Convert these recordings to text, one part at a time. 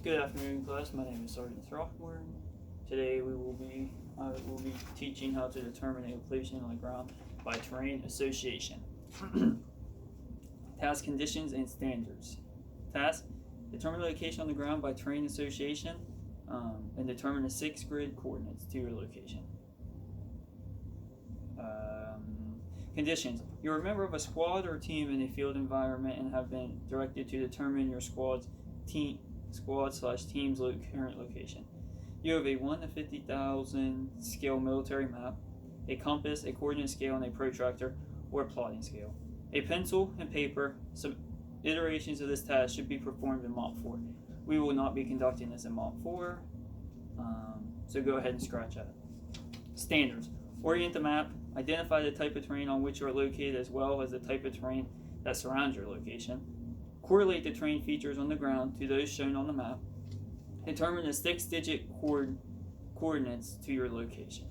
Good afternoon, class. My name is Sergeant Throckmorton. Today we will be teaching how to determine a location on the ground by terrain association. Task conditions and standards. Task: determine the location on the ground by terrain association, and determine the 6 grid coordinates to your location. Conditions: you're a member of a squad or team in a field environment and have been directed to determine your squad/team's current location. You have a 1 to 50,000 scale military map, a compass, a coordinate scale, and a protractor or plotting scale. A pencil and paper. Some iterations of this task should be performed in Mop 4. We will not be conducting this in Mop 4, so go ahead and scratch at it. Standards: orient the map, identify the type of terrain on which you are located as well as the type of terrain that surrounds your location. Correlate the terrain features on the ground to those shown on the map. Determine the 6-digit coordinates to your location.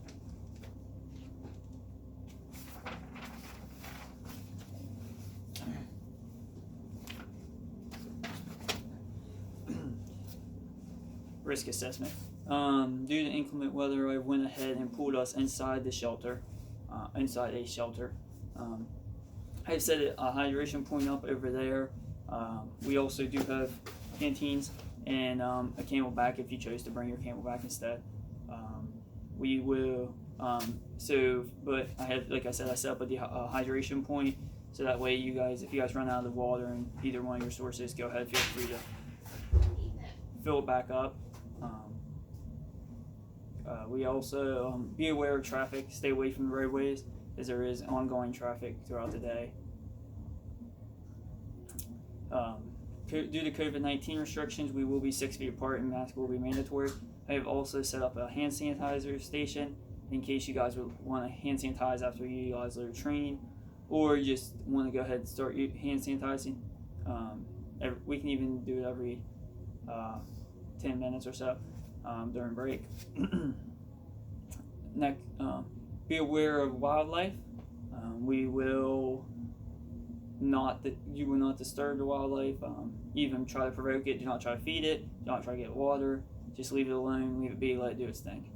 Risk assessment. Due to inclement weather, I went ahead and pulled us inside a shelter. I have set a hydration point up over there. We also do have canteens and a camelback if you chose to bring your camelback instead. We will. But I have, like I said, I set up a hydration point so that way you guys, if you guys run out of the water in either one of your sources, go ahead, feel free to fill it back up. We also be aware of traffic, stay away from the roadways as there is ongoing traffic throughout the day. Due to COVID-19 restrictions, we will be 6 feet apart and masks will be mandatory. I have also set up a hand sanitizer station in case you guys would want to hand sanitize after you guys are training, or you just want to go ahead and start hand sanitizing. We can even do it every 10 minutes or so during break. Next, be aware of wildlife. You will not disturb the wildlife. Even try to provoke it. Do not try to feed it. Do not try to get water. Just leave it alone. Leave it be. Let it do its thing.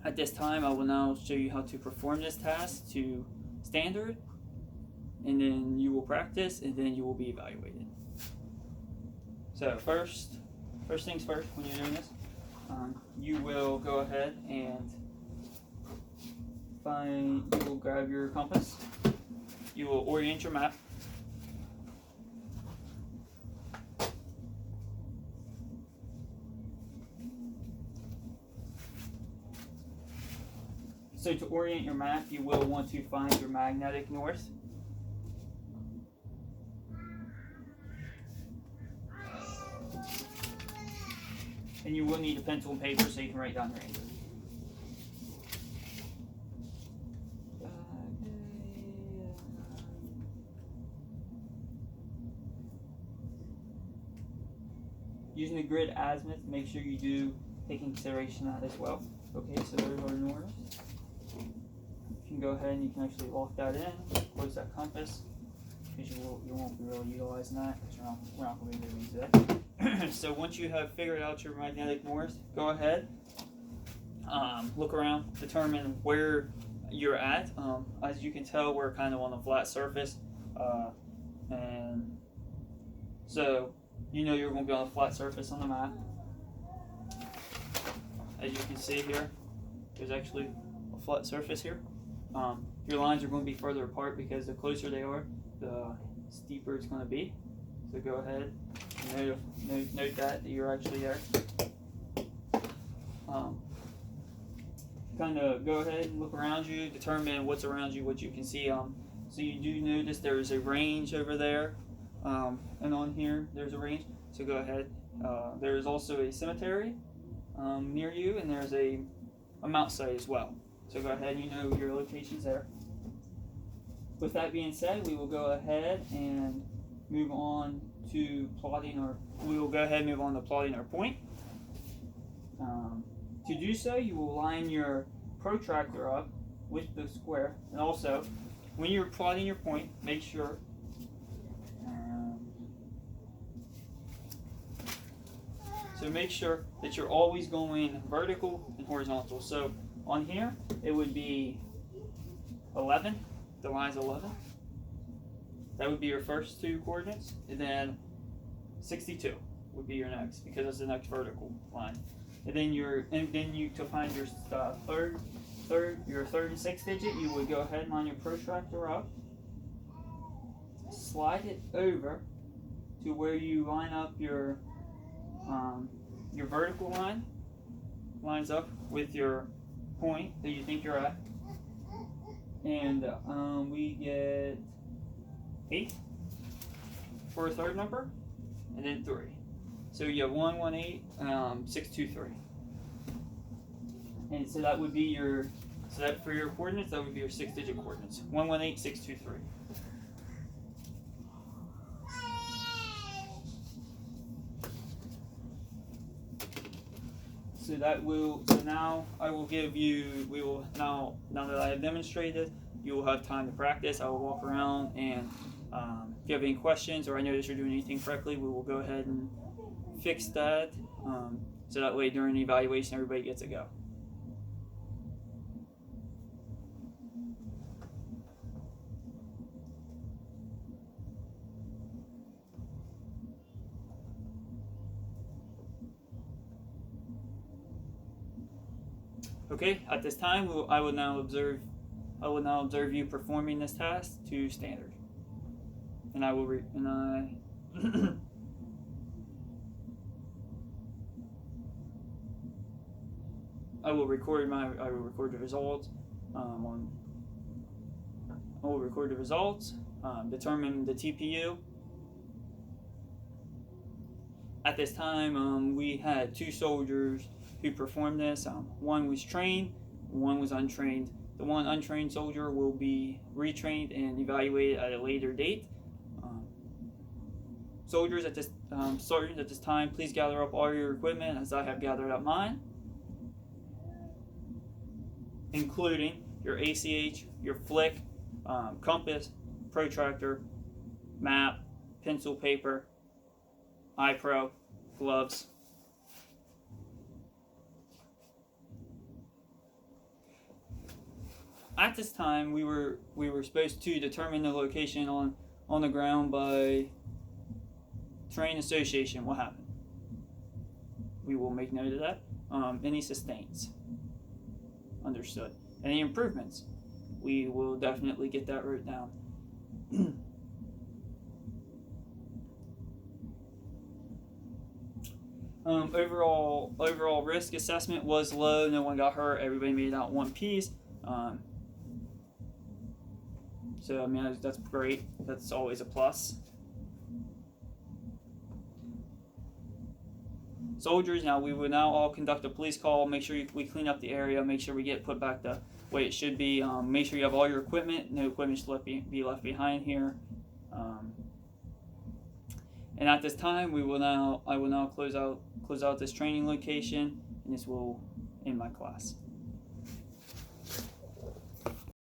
At this time, I will now show you how to perform this task to standard, and then you will practice, and then you will be evaluated. So first things first. When you're doing this, you will go ahead and you will grab your compass. You will orient your map. So to orient your map, you will want to find your magnetic north. And you will need a pencil and paper so you can write down your answer. Using the grid azimuth, make sure you do take in consideration that as well. Okay, so there's our north. You can go ahead and you can actually lock that in, close that compass, because you won't be really utilizing that because we're not going to be moving today. So once you have figured out your magnetic north, go ahead, look around, determine where you're at. As you can tell, we're kind of on a flat surface, and so you know you're going to be on a flat surface on the map. As you can see here, there's actually a flat surface here. Your lines are going to be further apart because the closer they are, the steeper it's going to be. So go ahead and note that you're actually there. Kind of go ahead and look around you, determine what's around you, what you can see. So you do notice there is a range over there, and on here there's a range. So go ahead. There is also a cemetery near you, and there's a mount site as well. So go ahead, you know your location's there. With that being said, we will go ahead and move on to plotting our point. To do so, you will line your protractor up with the square, and also when you're plotting your point, make sure So make sure that you're always going vertical and horizontal. So on here, it would be 11, the line's 11. That would be your first two coordinates, and then 62 would be your next, because that's the next vertical line. And then you to find your your third and sixth digit, you would go ahead and line your protractor up, slide it over to where you line up your vertical line, lines up with your point that you think you're at, and we get 8 for a third number, and then 3. So you have 118, 623, and so that would be your for your coordinates, that would be your 6-digit coordinates: 118, 623. So now I will give you, now that I have demonstrated, you will have time to practice. I will walk around, and if you have any questions or I notice you're doing anything correctly, we will go ahead and fix that, so that way during the evaluation everybody gets a go. Okay, at this time, I will now observe you performing this task to standard, and I will I will record the results. Determine the TPU. At this time, we had 2 soldiers who performed this. One was trained, one was untrained. The one untrained soldier will be retrained and evaluated at a later date. Soldiers at this time, please gather up all your equipment as I have gathered up mine, including your ACH, your flick, compass, protractor, map, pencil, paper, iPro, gloves. At this time, we were supposed to determine the location on the ground by terrain association. What happened? We will make note of that. Any sustains? Understood. Any improvements? We will definitely get that wrote down. Overall risk assessment was low. No one got hurt. Everybody made it out in one piece. So I mean, that's great. That's always a plus. Soldiers, now we will all conduct a police call. Make sure we clean up the area. Make sure we get put back the way it should be. Make sure you have all your equipment. No equipment should be left behind here. And at this time, I will now close out this training location, and this will end my class.